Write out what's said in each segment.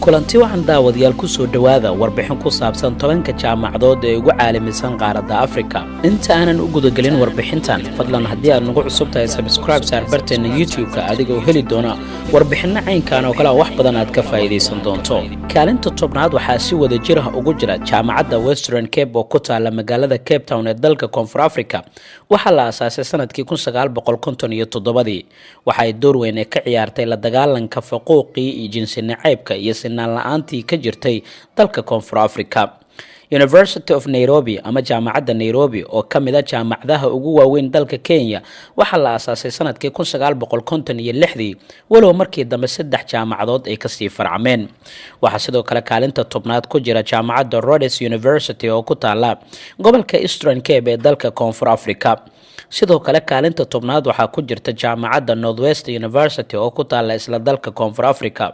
kulanti waxaan daawadayaal ku soo dhawaada warbixin ku saabsan tobanka jaamacadood ee ugu caalamisan qaaradda Afrika. Inta aanan u guda galin warbixintan, fadlan haddii aad nagu cusub tahay subscribe saar barteena YouTube-ka adigoo heli doona warbixino caynkan oo kala wax badan aad ka faa'iideysan doonto. Kaalinta tobnaad waxaa si wada jir ah ugu jira jaamacadda Western Cape oo ku taala magaalada Cape Town ee dalka Koonfur Afrika. Waxaa la aasaasay sanadkii 1957. Waxay door weyn ka ciyaartay la dagaalanka faquuqii iyo jinsi nacaybka iyo sinaan la'aantii ka jirtay dalka Koonfur Afrika. University of Nairobi ama jaamacadda Nairobi oo kamid ah jaamacadaha ugu waaweyn dalka Kenya waxaa la aasaasay sanadkii 1956 walow markii dambe 3 jaamacadood ay ka sii farcameen. Waxaa sidoo kale kaalinta tobnaad ku jira jaamacadda Rhodes University oo ku taala gobolka Eastern Cape ee dalka Koonfur Afrika. sidoo kale kaalinta tobnaad waxaa ku jirta jaamacadda Northwest University oo ku taala isla dalka Koonfur Afrika.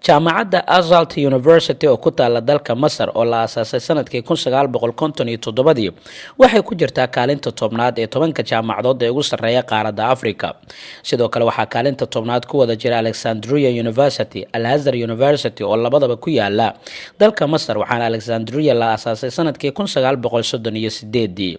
jaamacadda Azalt University oo ku taala dalka Masar oo la aasaasay sanadkii 1957 waxay ku jirtaa kaalinta tobnaad ee 10 jaamacadood ee ugu sarreeya qaaradda Afrika. sidoo kale waxaa kaalinta tobnaad ku wada jira Alexandria University, Al-Azhar University oo labadaba ku yaala dalka Masar, waxaana Alexandria la aasaasay sanadkii 1938.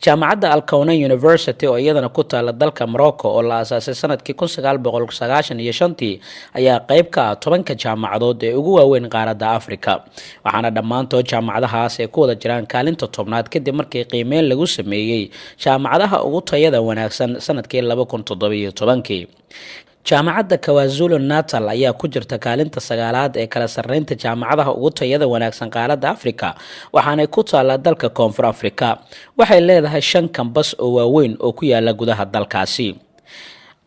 jaamacadda Al-Kauna University oo iyadana ku taala dalka Morocco oo la aasaasay sanadkii 1995 ayaa qayb ka ah 10 jaamacadood ee ugu waaweyn qaaradda Afrika. waxaana dhammaantood jaamacadahaas ay ku wada jiraan kaalinta tobnaad kadib markii qiimeyn lagu sameeyay jaamacadaha ugu tayada wanaagsan sanadkii 2017. jaamacadda KwaZulu-Natal ayaa ku jirta kaalinta 9aad ee kala sarreynta jaamacadaha ugu tayada wanaagsan qaaradda Afrika, waxaana ku taala dalka Koonfur Afrika. waxay leedahay 5 kambas oo waaweyn oo ku yaala gudaha dalkaasi.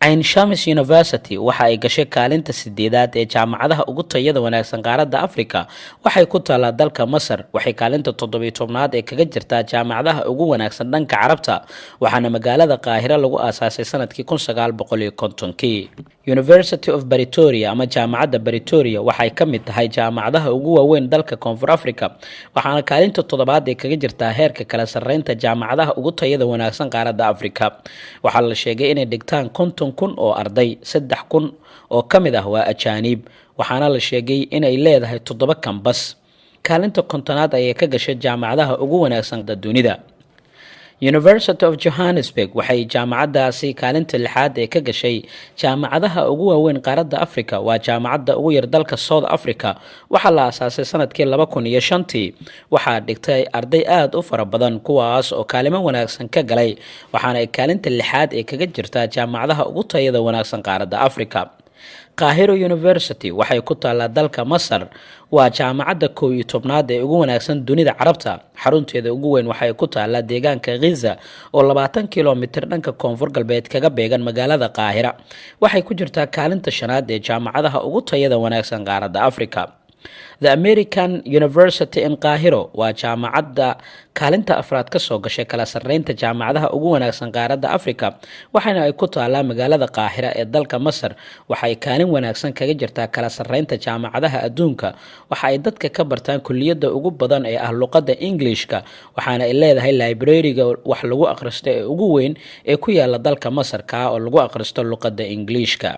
Ain Shams University waxa ay gashay kaalinta 8aad ee jaamacadaha ugu tayada wanaagsan qaaradda Afrika. waxay ku taala dalka Masar. waxay kaalinta 17aad ee kaga jirtaa jaamacadaha ugu wanaagsan dhanka Carabta, waxaana magaalada Qaahira lagu aasaasay sanadkii 1950. University of Pretoria ama jaamacadda Pretoria waxay ka mid tahay jaamacadaha ugu waaweyn dalka Koonfur Afrika, waxaana kaalinta 7aad ee kaga jirtaa heerka kala sarreynta jaamacadaha ugu tayada wanaagsan qaaradda Afrika. waxaa la sheegay inay dhigtaan 50,000 oo arday, 3,000 oo kamid ah waa ajaanib, waxaana la sheegay inay leedahay 7 kambas. kaalinta 50aad ayay ka gashay jaamacadaha ugu wanaagsan dunida. University of Johannesburg waxay jaamacadaasi kaalinta 6aad ee ka gashay jaamacadaha ugu waaweyn qaaradda Afrika. waa jaamacadda ugu yar dalka South Africa. waxaa la aasaasay sanadkii 2005. waxaa dhigtay arday aad u fara badan kuwaas oo kaalimo wanaagsan ka galay, waxaana ay kaalinta 6aad ee kaga jirtaa jaamacadaha ugu tayada wanaagsan qaaradda Afrika. Cairo University waxay ku taala dalka Masar. waa jaamacadda 11aad ee ugu wanaagsan dunida Carabta. xarunteeda ugu weyn waxay ku taala deegaanka Giza oo 20 kiiloomitir dhanka koonfur galbeed kaga beegan magaalada Qaahira. waxay ku jirtaa kaalinta 5aad ee jaamacadaha ugu tayada wanaagsan qaaradda Afrika. The American University in Cairo waa jaamacadda kaalinta 4aad ka soo gashay kala sarreynta jaamacadaha ugu wanaagsan qaaradda Afrika, waxaana ay ku taalaa magaalada Qaahira ee dalka Masar. waxay kaalin wanaagsan kaga jirtaa kala sarreynta jaamacadaha adduunka. waxa ay dadka ka bartaan kulliyadda ugu badan ee ah luqadda Englishka, waxaana ay leedahay library-ga wax lagu akhristo ee ugu weyn ee ku yaala dalka Masar oo lagu akhristo luqadda Englishka.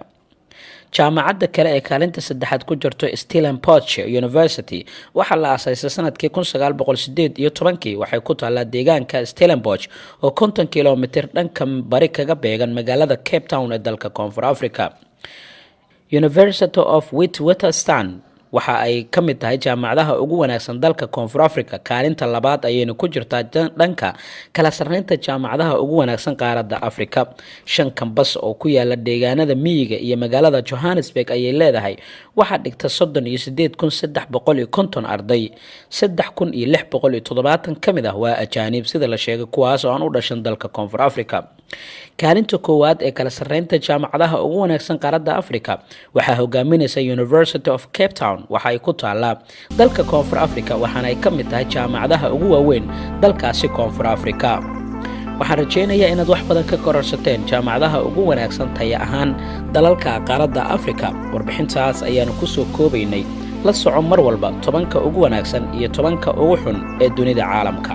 jaamacadda kale ee kaalinta 3aad ku jirto Stellenbosch University waxaa la aasaasay sanadkii 1918. waxay ku taala deegaanka Stellenbosch oo 50 kiiloomitir dhanka bari kaga beegan magaalada Cape Town ee dalka Koonfur Afrika. University of Witwatersrand waxa ay ka mid tahay jaamacadaha ugu wanaagsan dalka Koonfur Afrika. kaalinta 2aad ayayna ku jirtaa dhanka kala sarreynta jaamacadaha ugu wanaagsan qaaradda Afrika. 5 kambas oo ku yaala deegaanada miyiga iyo magaalada Johannesburg ayay leedahay. waxaa dhigta 38,350 arday, 3,670 kamid ah waa ajaanib sida la sheegay, kuwaas oo aan u dhashan dalka Koonfur Afrika. kaalinta 1aad ee kala sarreynta jaamacadaha ugu wanaagsan qaaradda Afrika waxaa hogaaminaysa University of Cape Town. waxa ay ku taalaa dalka Koonfur Afrika, waxaana ay ka mid tahay jaamacadaha ugu waaweyn dalkaasi Koonfur Afrika. waxaan rajaynayaa inaad wax badan ka kororsateen jaamacadaha ugu wanaagsan taya ahaan dalalka qaaradda Afrika. warbixintaas ayaanu ku soo koobaynay. la soco mar walba 10ka ugu wanaagsan iyo 10ka ugu xun ee dunida caalamka.